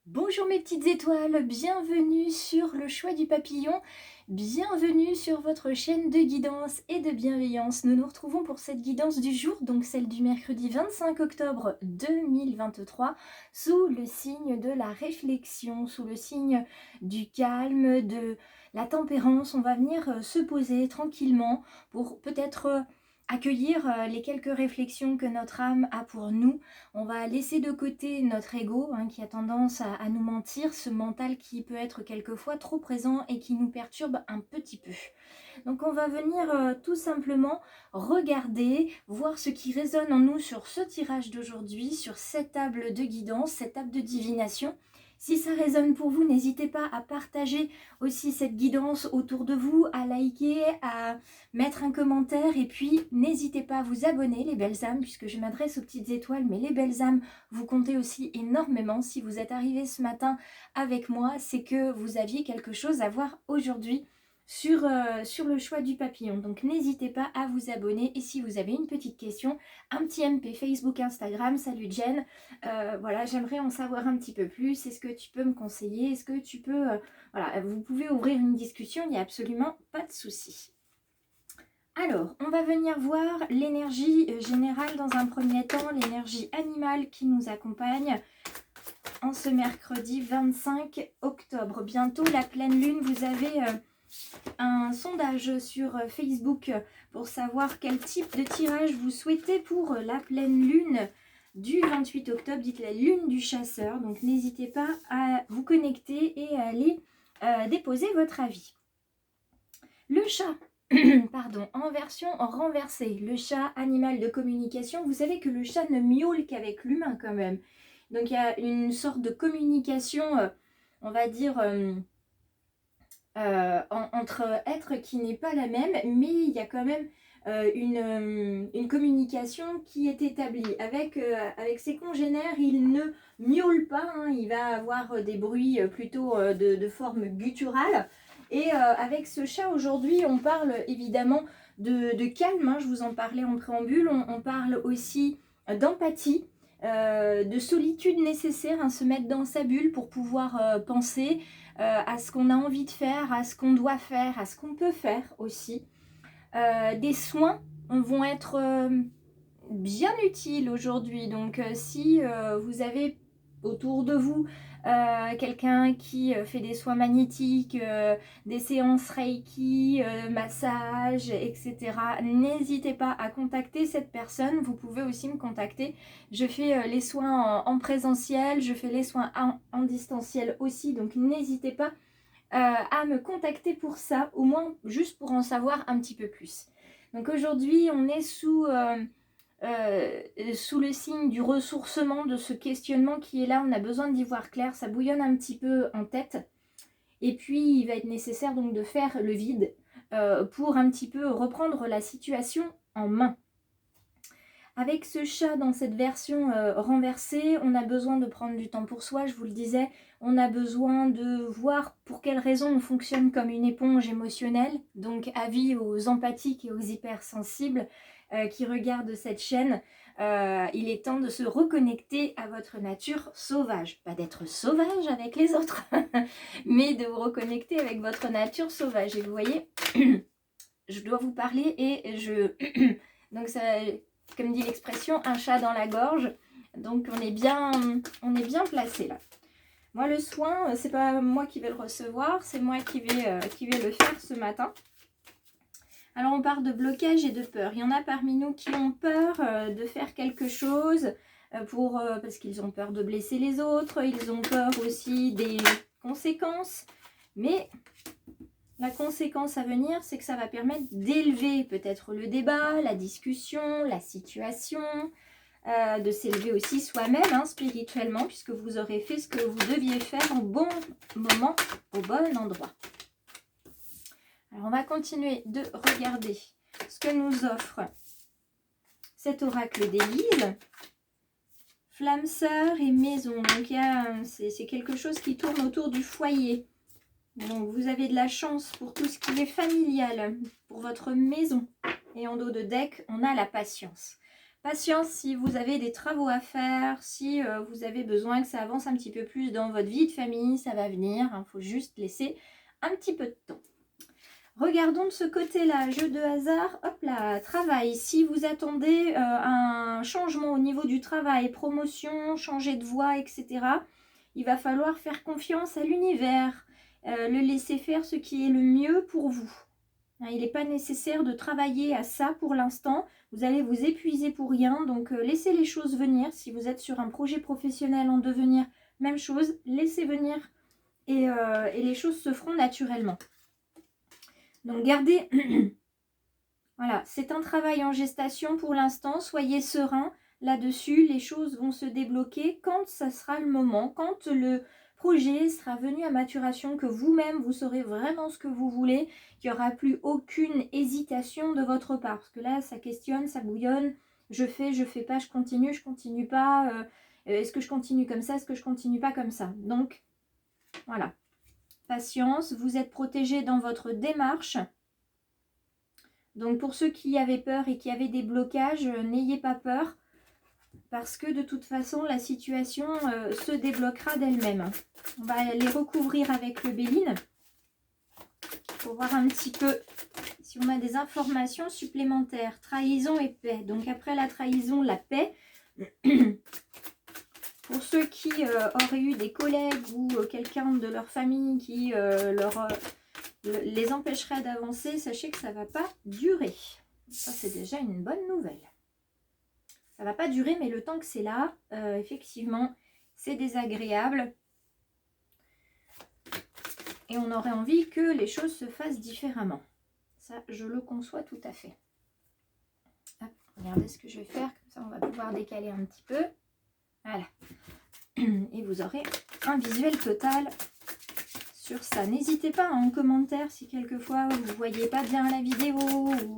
Bonjour mes petites étoiles, bienvenue sur le choix du papillon, bienvenue sur votre chaîne de guidance et de bienveillance. Nous nous retrouvons pour cette guidance du jour, donc celle du mercredi 25 octobre 2023, sous le signe de la réflexion, sous le signe du calme, de la tempérance. On va venir se poser tranquillement pour peut-être accueillir les quelques réflexions que notre âme a pour nous. On va laisser de côté notre ego qui a tendance à nous mentir, ce mental qui peut être quelquefois trop présent et qui nous perturbe un petit peu. Donc on va venir tout simplement regarder, voir ce qui résonne en nous sur ce tirage d'aujourd'hui, sur cette table de guidance, cette table de divination. Si ça résonne pour vous, n'hésitez pas à partager aussi cette guidance autour de vous, à liker, à mettre un commentaire et puis n'hésitez pas à vous abonner les belles âmes puisque je m'adresse aux petites étoiles, mais les belles âmes, vous comptez aussi énormément. Si vous êtes arrivés ce matin avec moi, c'est que vous aviez quelque chose à voir aujourd'hui sur le choix du papillon. Donc n'hésitez pas à vous abonner et si vous avez une petite question, un petit MP Facebook, Instagram, salut Jen, voilà, j'aimerais en savoir un petit peu plus, est-ce que tu peux me conseiller, est-ce que tu peux, voilà, vous pouvez ouvrir une discussion, il n'y a absolument pas de souci. Alors, on va venir voir l'énergie générale dans un premier temps, l'énergie animale qui nous accompagne en ce mercredi 25 octobre. Bientôt la pleine lune, vous avez un sondage sur Facebook pour savoir quel type de tirage vous souhaitez pour la pleine lune du 28 octobre, dites la lune du chasseur. Donc n'hésitez pas à vous connecter et à aller déposer votre avis. Le chat, pardon, en version renversée, le chat, animal de communication. Vous savez que le chat ne miaule qu'avec l'humain quand même. Donc il y a une sorte de communication, on va dire, entre êtres qui n'est pas la même, mais il y a quand même une communication qui est établie. Avec ses congénères, il ne miaule pas, il va avoir des bruits plutôt de forme gutturale. Et avec ce chat aujourd'hui, on parle évidemment de calme, je vous en parlais en préambule, on parle aussi d'empathie, de solitude nécessaire, se mettre dans sa bulle pour pouvoir penser à ce qu'on a envie de faire, à ce qu'on doit faire, à ce qu'on peut faire aussi. Des soins vont être bien utiles aujourd'hui. Donc si vous avez autour de vous quelqu'un qui fait des soins magnétiques, des séances Reiki, massage, etc. N'hésitez pas à contacter cette personne. Vous pouvez aussi me contacter. Je fais les soins en présentiel, je fais les soins en distanciel aussi. Donc n'hésitez pas à me contacter pour ça, au moins juste pour en savoir un petit peu plus. Donc aujourd'hui, on est sous le signe du ressourcement, de ce questionnement qui est là. On a besoin d'y voir clair, ça bouillonne un petit peu en tête. Et puis, il va être nécessaire donc de faire le vide pour un petit peu reprendre la situation en main. Avec ce chat dans cette version renversée, on a besoin de prendre du temps pour soi, je vous le disais. On a besoin de voir pour quelles raisons on fonctionne comme une éponge émotionnelle. Donc avis aux empathiques et aux hypersensibles qui regardent cette chaîne. Il est temps de se reconnecter à votre nature sauvage. Pas d'être sauvage avec les autres, mais de vous reconnecter avec votre nature sauvage. Et vous voyez, je dois vous parler et je... Donc ça... Comme dit l'expression, un chat dans la gorge. Donc on est bien placé là. Moi le soin, c'est pas moi qui vais le recevoir, c'est moi qui vais le faire ce matin. Alors on parle de blocage et de peur. Il y en a parmi nous qui ont peur de faire quelque chose parce qu'ils ont peur de blesser les autres. Ils ont peur aussi des conséquences. Mais la conséquence à venir, c'est que ça va permettre d'élever peut-être le débat, la discussion, la situation, de s'élever aussi soi-même spirituellement, puisque vous aurez fait ce que vous deviez faire au bon moment, au bon endroit. Alors on va continuer de regarder ce que nous offre cet oracle d'Élise. Flamme sœur et maison. Donc c'est quelque chose qui tourne autour du foyer. Donc vous avez de la chance pour tout ce qui est familial, pour votre maison. Et en dos de deck, on a la patience. Patience si vous avez des travaux à faire, si vous avez besoin que ça avance un petit peu plus dans votre vie de famille, ça va venir. Il faut juste laisser un petit peu de temps. Regardons de ce côté-là, jeu de hasard, hop là, travail. Si vous attendez un changement au niveau du travail, promotion, changer de voie, etc., il va falloir faire confiance à l'univers, le laisser faire ce qui est le mieux pour vous. Il n'est pas nécessaire de travailler à ça pour l'instant. Vous allez vous épuiser pour rien, donc laissez les choses venir. Si vous êtes sur un projet professionnel en devenir, même chose, laissez venir et les choses se feront naturellement. Donc gardez, voilà, c'est un travail en gestation pour l'instant, soyez serein là-dessus, les choses vont se débloquer quand ça sera le moment, quand le projet sera venu à maturation, que vous-même vous saurez vraiment ce que vous voulez, qu'il n'y aura plus aucune hésitation de votre part, parce que là ça questionne, ça bouillonne, je fais pas, je continue pas, est-ce que je continue comme ça, est-ce que je continue pas comme ça, donc voilà. Patience, vous êtes protégé dans votre démarche. Donc pour ceux qui avaient peur et qui avaient des blocages, n'ayez pas peur parce que de toute façon la situation se débloquera d'elle-même. On va les recouvrir avec le Béline pour voir un petit peu si on a des informations supplémentaires. Trahison et paix. Donc après la trahison, la paix. Pour ceux qui auraient eu des collègues ou quelqu'un de leur famille qui les empêcherait d'avancer, sachez que ça ne va pas durer. Ça, c'est déjà une bonne nouvelle. Ça ne va pas durer, mais le temps que c'est là, effectivement, c'est désagréable. Et on aurait envie que les choses se fassent différemment. Ça, je le conçois tout à fait. Hop, regardez ce que je vais faire. Comme ça, on va pouvoir décaler un petit peu. Voilà. Et vous aurez un visuel total sur ça. N'hésitez pas en commentaire si quelquefois vous ne voyez pas bien la vidéo ou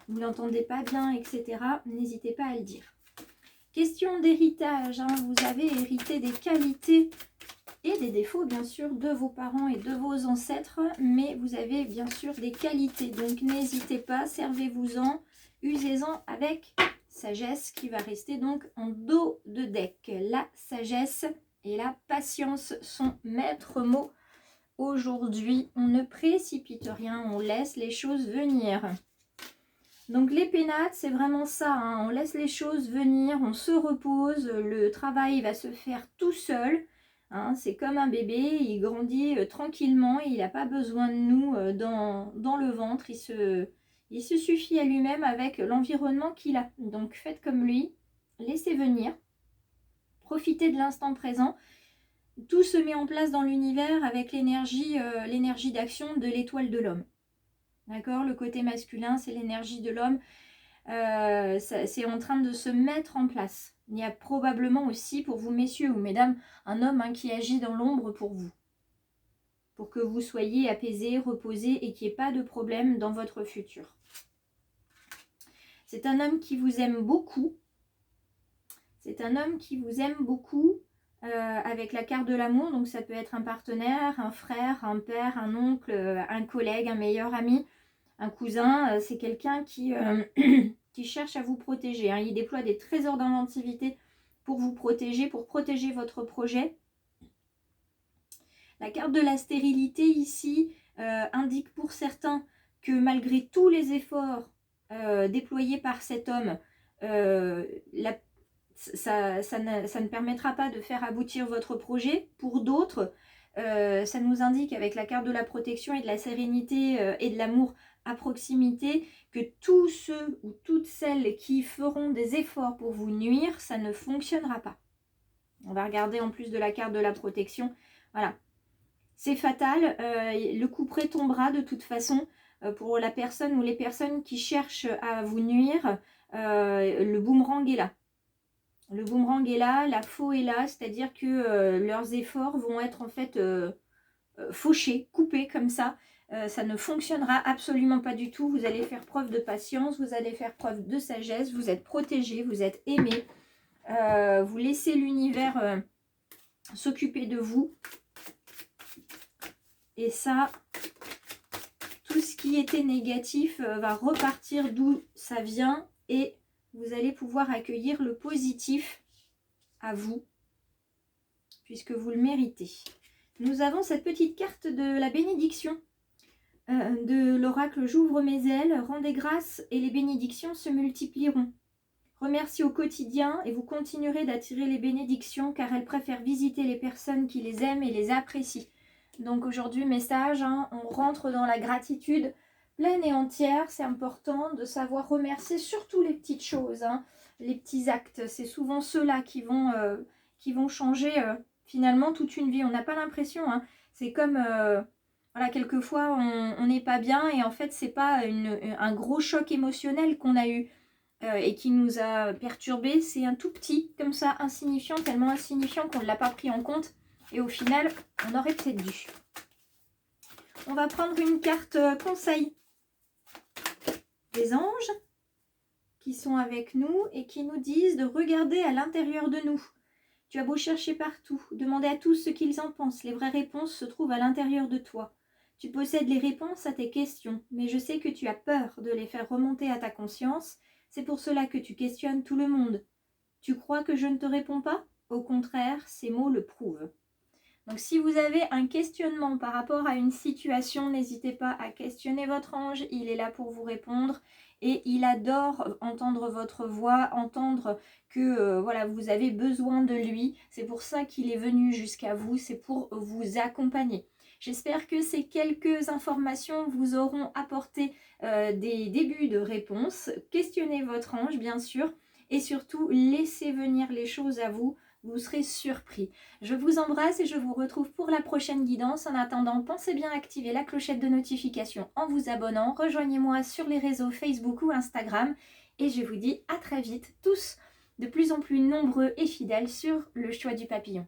vous ne l'entendez pas bien, etc. N'hésitez pas à le dire. Question d'héritage. Vous avez hérité des qualités et des défauts, bien sûr, de vos parents et de vos ancêtres. Mais vous avez, bien sûr, des qualités. Donc, n'hésitez pas, servez-vous-en, usez-en avec sagesse qui va rester donc en dos de deck. La sagesse et la patience sont maîtres mots. Aujourd'hui, on ne précipite rien, on laisse les choses venir. Donc les pénates, c'est vraiment ça, on laisse les choses venir, on se repose, le travail va se faire tout seul. C'est comme un bébé, il grandit tranquillement, il n'a pas besoin de nous dans le ventre, il se suffit à lui-même avec l'environnement qu'il a. Donc faites comme lui, laissez venir, profitez de l'instant présent. Tout se met en place dans l'univers avec l'énergie d'action de l'étoile de l'homme. D'accord? Le côté masculin, c'est l'énergie de l'homme. C'est en train de se mettre en place. Il y a probablement aussi pour vous, messieurs ou mesdames, un homme qui agit dans l'ombre pour vous. Pour que vous soyez apaisés, reposés et qu'il n'y ait pas de problème dans votre futur. C'est un homme qui vous aime beaucoup. C'est un homme qui vous aime beaucoup. Avec la carte de l'amour, donc ça peut être un partenaire, un frère, un père, un oncle, un collègue, un meilleur ami, un cousin. C'est quelqu'un qui, qui cherche à vous protéger. Il déploie des trésors d'inventivité pour vous protéger, pour protéger votre projet. La carte de la stérilité ici indique pour certains que malgré tous les efforts déployés par cet homme, ça ne permettra pas de faire aboutir votre projet. Pour d'autres, ça nous indique avec la carte de la protection et de la sérénité et de l'amour à proximité que tous ceux ou toutes celles qui feront des efforts pour vous nuire, ça ne fonctionnera pas. On va regarder en plus de la carte de la protection. Voilà. C'est fatal. Le coup près tombera de toute façon pour la personne ou les personnes qui cherchent à vous nuire. Le boomerang est là. Le boomerang est là, la faux est là, c'est-à-dire que leurs efforts vont être en fait fauchés, coupés comme ça. Ça ne fonctionnera absolument pas du tout. Vous allez faire preuve de patience, vous allez faire preuve de sagesse, vous êtes protégés, vous êtes aimés. Vous laissez l'univers s'occuper de vous. Et ça, tout ce qui était négatif va repartir d'où ça vient et vous allez pouvoir accueillir le positif à vous, puisque vous le méritez. Nous avons cette petite carte de la bénédiction de l'oracle J'ouvre mes ailes, rendez grâce et les bénédictions se multiplieront. Remerciez au quotidien et vous continuerez d'attirer les bénédictions car elles préfèrent visiter les personnes qui les aiment et les apprécient. Donc aujourd'hui, message, on rentre dans la gratitude pleine et entière. C'est important de savoir remercier surtout les petites choses, les petits actes. C'est souvent ceux-là qui vont changer finalement toute une vie. On n'a pas l'impression, c'est comme... voilà, quelquefois on n'est pas bien et en fait c'est pas un gros choc émotionnel qu'on a eu et qui nous a perturbé, c'est un tout petit comme ça, insignifiant, tellement insignifiant qu'on ne l'a pas pris en compte et au final on aurait peut-être dû. On va prendre une carte conseil des anges qui sont avec nous et qui nous disent de regarder à l'intérieur de nous. Tu as beau chercher partout, demander à tous ce qu'ils en pensent, les vraies réponses se trouvent à l'intérieur de toi. Tu possèdes les réponses à tes questions, mais je sais que tu as peur de les faire remonter à ta conscience. C'est pour cela que tu questionnes tout le monde. Tu crois que je ne te réponds pas? Au contraire, ces mots le prouvent. Donc si vous avez un questionnement par rapport à une situation, n'hésitez pas à questionner votre ange. Il est là pour vous répondre et il adore entendre votre voix, entendre que voilà, vous avez besoin de lui. C'est pour ça qu'il est venu jusqu'à vous, c'est pour vous accompagner. J'espère que ces quelques informations vous auront apporté des débuts de réponses. Questionnez votre ange, bien sûr, et surtout, laissez venir les choses à vous. Vous serez surpris. Je vous embrasse et je vous retrouve pour la prochaine guidance. En attendant, pensez bien à activer la clochette de notification en vous abonnant. Rejoignez-moi sur les réseaux Facebook ou Instagram. Et je vous dis à très vite, tous de plus en plus nombreux et fidèles sur le choix du papillon.